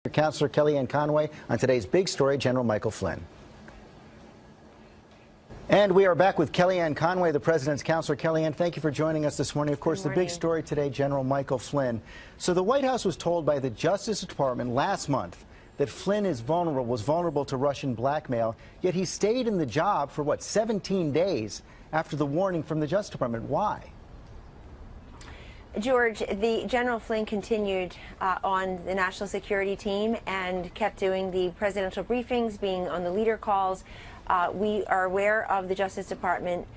Counselor Kellyanne Conway on today's big story, General Michael Flynn. And we are back with Kellyanne Conway, the president's counselor. Kellyanne, thank you for joining us this morning. Of course, the big story today, General Michael Flynn. So the White House was told by the Justice Department last month that Flynn was vulnerable to Russian blackmail, yet he stayed in the job for, 17 days after the warning from the Justice Department. Why? George, the General Flynn continued on the national security team and kept doing the presidential briefings, being on the leader calls. We are aware of the Justice Department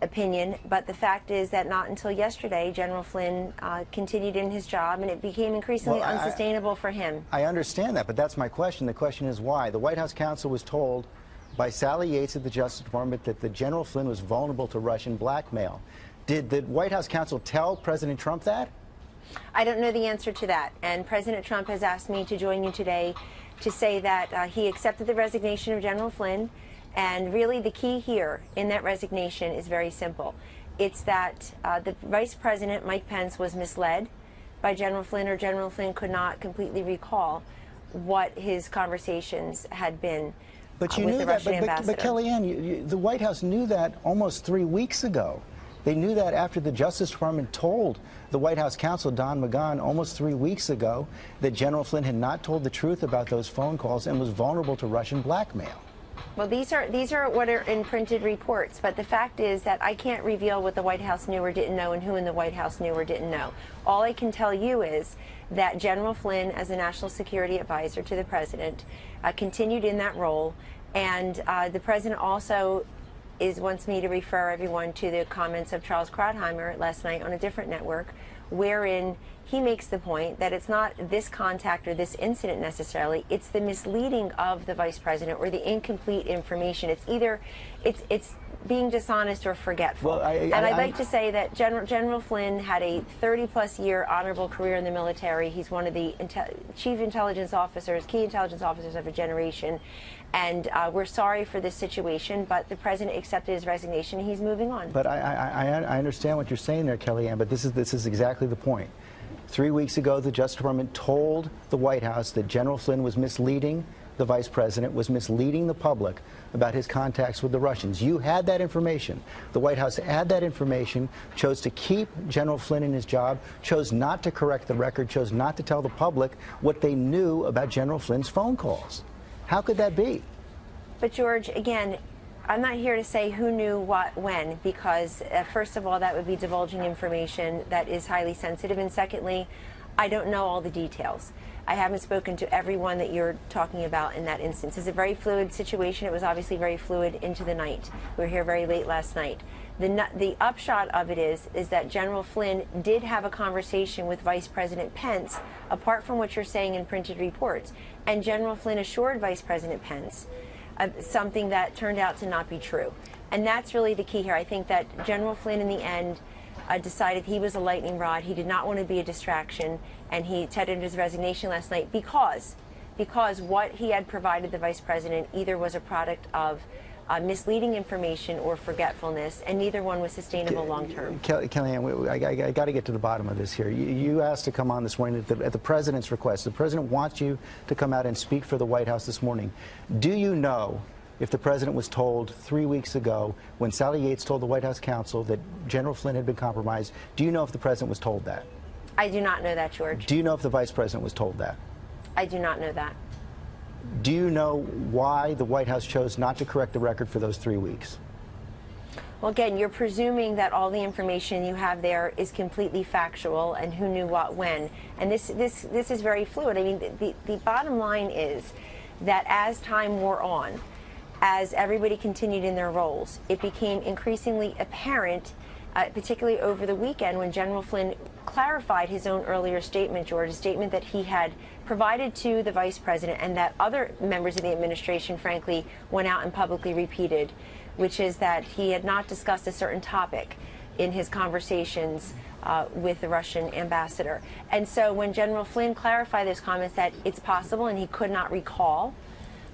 opinion, but the fact is that not until yesterday, General Flynn continued in his job, and it became increasingly unsustainable for him. I understand that, but that's my question. The question is why? The White House counsel was told by Sally Yates at the Justice Department that the General Flynn was vulnerable to Russian blackmail. Did the White House counsel tell President Trump that? I don't know the answer to that, and President Trump has asked me to join you today to say that he accepted the resignation of General Flynn, and really the key here in that resignation is very simple. It's that the Vice President, Mike Pence, was misled by General Flynn, or General Flynn could not completely recall what his conversations had been with the Russian ambassador. But Kellyanne, the White House knew that almost 3 weeks ago. They knew that after the Justice Department told the White House counsel, Don McGahn, almost 3 weeks ago that General Flynn had not told the truth about those phone calls and was vulnerable to Russian blackmail. Well, these are what are in printed reports, but the fact is that I can't reveal what the White House knew or didn't know and who in the White House knew or didn't know. All I can tell you is that General Flynn, as a national security advisor to the president, continued in that role, and the president also wants me to refer everyone to the comments of Charles Krauthammer last night on a different network, wherein he makes the point that it's not this contact or this incident necessarily, it's the misleading of the vice president or the incomplete information. It's either it's being dishonest or forgetful. Well, I'd like to say that General Flynn had a 30-plus year honorable career in the military. He's one of the chief intelligence officers, key intelligence officers of a generation. And we're sorry for this situation, but the president accepted his resignation and he's moving on. But I understand what you're saying there, Kellyanne, but this is exactly the point. 3 weeks ago, the Justice Department told the White House that General Flynn was misleading the vice president, was misleading the public about his contacts with the Russians. You had that information. The White House had that information, chose to keep General Flynn in his job, chose not to correct the record, chose not to tell the public what they knew about General Flynn's phone calls. How could that be? But George, again, I'm not here to say who knew what when, because first of all, that would be divulging information that is highly sensitive, and secondly, I don't know all the details. I haven't spoken to everyone that you're talking about in that instance. It's a very fluid situation. It was obviously very fluid into the night. We were here very late last night. The upshot of it is that General Flynn did have a conversation with Vice President Pence, apart from what you're saying in printed reports, and General Flynn assured Vice President Pence something that turned out to not be true. And that's really the key here. I think that General Flynn, in the end, decided he was a lightning rod. He did not want to be a distraction, and he tendered his resignation last night because what he had provided the vice president either was a product of misleading information or forgetfulness, and neither one was sustainable long term. Kellyanne, I got to get to the bottom of this here. You asked to come on this morning at the president's request. The president wants you to come out and speak for the White House this morning. Do you know if the president was told 3 weeks ago, when Sally Yates told the White House counsel that General Flynn had been compromised, do you know if the president was told that? I do not know that, George. Do you know if the vice president was told that? I do not know that. Do you know why the White House chose not to correct the record for those 3 weeks? Well, again, you're presuming that all the information you have there is completely factual and who knew what when. And this is very fluid. I mean, the bottom line is that as time wore on, as everybody continued in their roles, it became increasingly apparent, particularly over the weekend when General Flynn clarified his own earlier statement, George, a statement that he had provided to the vice president and that other members of the administration, frankly, went out and publicly repeated, which is that he had not discussed a certain topic in his conversations with the Russian ambassador. And so when General Flynn clarified those comments that it's possible and he could not recall,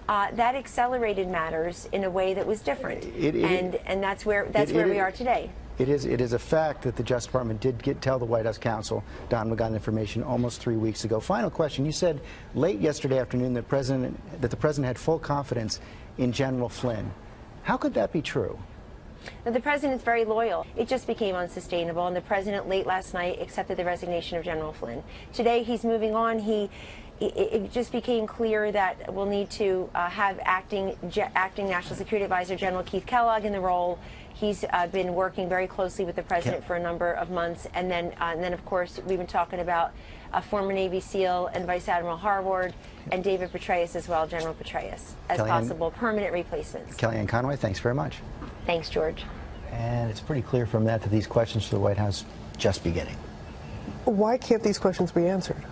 that accelerated matters in a way that was different, and that's where we are today. It is a fact that the Justice Department did tell the White House counsel, Don McGahn, information almost 3 weeks ago. Final question. You said late yesterday afternoon that the president had full confidence in General Flynn. How could that be true? Now, the president's very loyal. It just became unsustainable, and the president late last night accepted the resignation of General Flynn. Today he's moving on. It just became clear that we'll need to have acting National Security Advisor General Keith Kellogg in the role. He's been working very closely with the president for a number of months, and then of course we've been talking about former Navy SEAL and Vice Admiral Harward and David Petraeus as well, General Petraeus, as possible permanent replacements. Kellyanne Conway, thanks very much. Thanks, George. And it's pretty clear from that these questions to the White House just beginning. Why can't these questions be answered?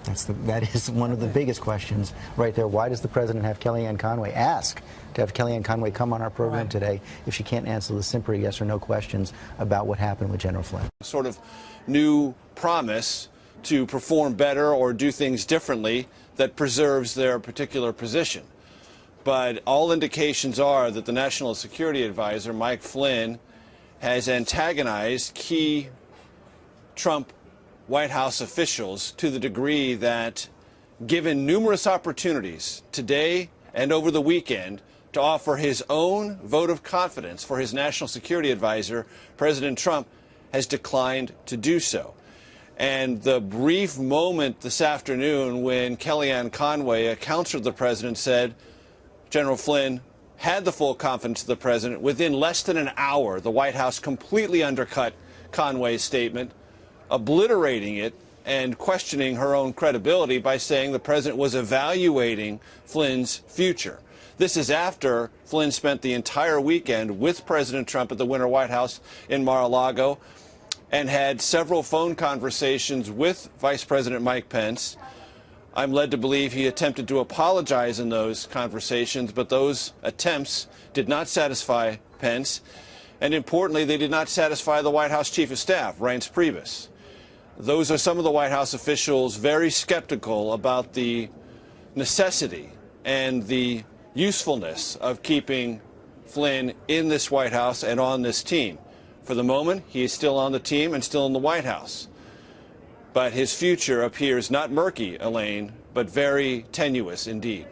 That is one of the biggest questions right there. Why does the president have Kellyanne Conway ask to have Kellyanne Conway come on our program today if she can't answer the simple yes or no questions about what happened with General Flynn? Sort of new promise to perform better or do things differently that preserves their particular position. But all indications are that the National Security Advisor, Mike Flynn, has antagonized key Trump White House officials to the degree that, given numerous opportunities today and over the weekend to offer his own vote of confidence for his National Security Advisor, President Trump has declined to do so. And the brief moment this afternoon when Kellyanne Conway, a counselor of the president, said General Flynn had the full confidence of the president, within less than an hour, the White House completely undercut Conway's statement, obliterating it and questioning her own credibility by saying the president was evaluating Flynn's future. This is after Flynn spent the entire weekend with President Trump at the Winter White House in Mar-a-Lago and had several phone conversations with Vice President Mike Pence. I'm led to believe he attempted to apologize in those conversations, but those attempts did not satisfy Pence. And importantly, they did not satisfy the White House Chief of Staff, Reince Priebus. Those are some of the White House officials very skeptical about the necessity and the usefulness of keeping Flynn in this White House and on this team. For the moment, he is still on the team and still in the White House. But his future appears not murky, Elaine, but very tenuous indeed.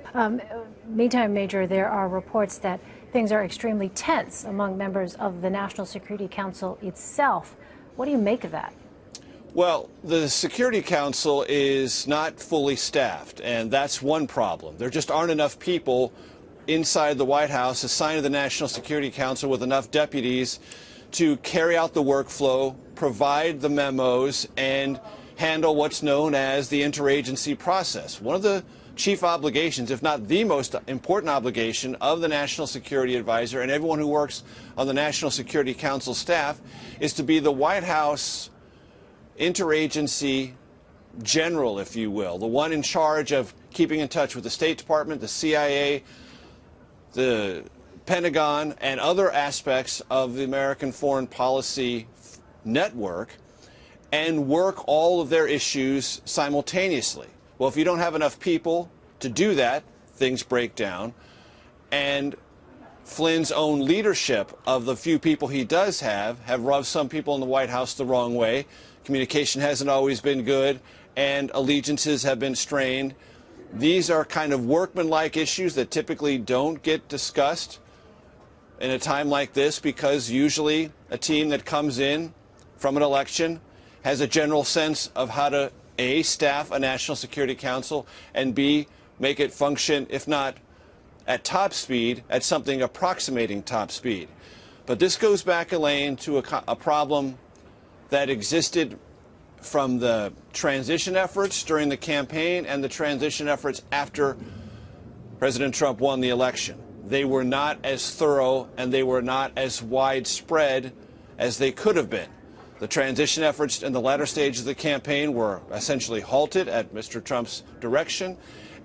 Meantime, Major, there are reports that things are extremely tense among members of the National Security Council itself. What do you make of that? Well, the Security Council is not fully staffed, and that's one problem. There just aren't enough people inside the White House assigned to the National Security Council with enough deputies to carry out the workflow, provide the memos, and handle what's known as the interagency process. One of the chief obligations, if not the most important obligation, of the National Security Advisor and everyone who works on the National Security Council staff is to be the White House interagency general, if you will, the one in charge of keeping in touch with the State Department, the CIA, the Pentagon, and other aspects of the American foreign policy network, and work all of their issues simultaneously. Well, if you don't have enough people to do that, things break down. And Flynn's own leadership of the few people he does have rubbed some people in the White House the wrong way. Communication hasn't always been good, and allegiances have been strained. These are kind of workmanlike issues that typically don't get discussed in a time like this, because usually a team that comes in from an election has a general sense of how to, A, staff a National Security Council, and B, make it function, if not at top speed, at something approximating top speed. But this goes back, Elaine, to a problem that existed from the transition efforts during the campaign and the transition efforts after President Trump won the election. They were not as thorough and they were not as widespread as they could have been. The transition efforts in the latter stages of the campaign were essentially halted at Mr. Trump's direction,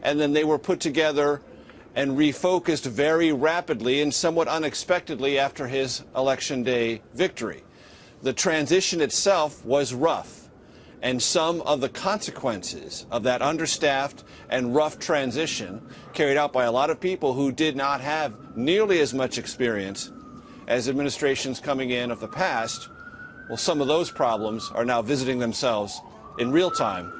and then they were put together and refocused very rapidly and somewhat unexpectedly after his Election Day victory. The transition itself was rough, and some of the consequences of that understaffed and rough transition, carried out by a lot of people who did not have nearly as much experience as administrations coming in of the past, Well, some of those problems are now visiting themselves in real time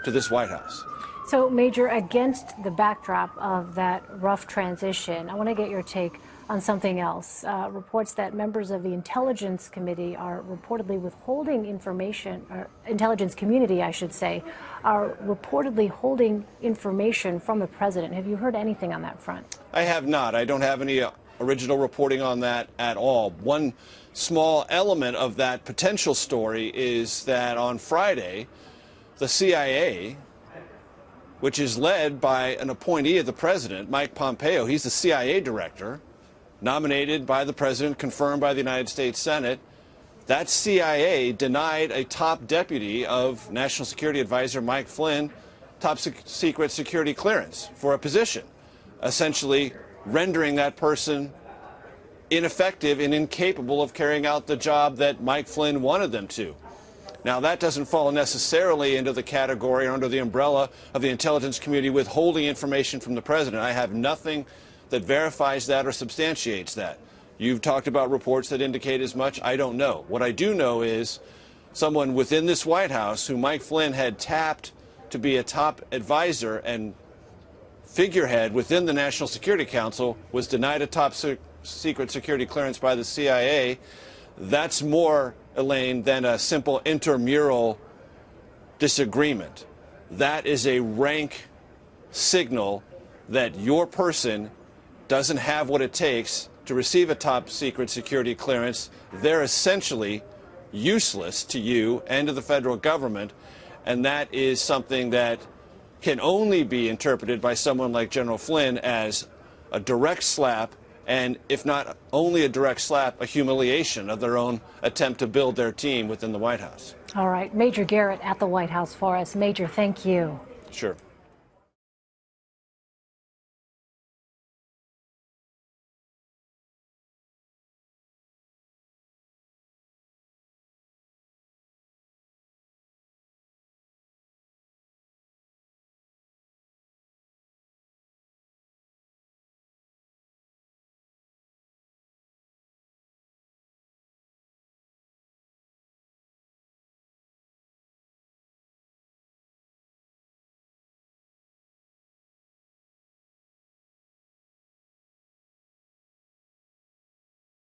to this White House. So, Major, against the backdrop of that rough transition, I want to get your take on something else. Reports that members of the Intelligence Committee are reportedly withholding information, or Intelligence Community, I should say, are reportedly holding information from the president. Have you heard anything on that front? I have not. I don't have any original reporting on that at all. One small element of that potential story is that on Friday, the CIA, which is led by an appointee of the president, Mike Pompeo, he's the CIA director, nominated by the president, confirmed by the United States Senate. That CIA denied a top deputy of National Security Advisor Mike Flynn top secret security clearance for a position, essentially rendering that person ineffective and incapable of carrying out the job that Mike Flynn wanted them to. Now, that doesn't fall necessarily into the category or under the umbrella of the intelligence community withholding information from the president. I have nothing that verifies that or substantiates that. You've talked about reports that indicate as much. I don't know. What I do know is someone within this White House who Mike Flynn had tapped to be a top advisor and figurehead within the National Security Council was denied a top secret security clearance by the CIA. That's more, Elaine, than a simple intramural disagreement. That is a rank signal that your person doesn't have what it takes to receive a top secret security clearance. They're essentially useless to you and to the federal government, and that is something that can only be interpreted by someone like General Flynn as a direct slap, and if not only a direct slap, a humiliation of their own attempt to build their team within the White House. All right, Major Garrett at the White House for us. Major, thank you. Sure.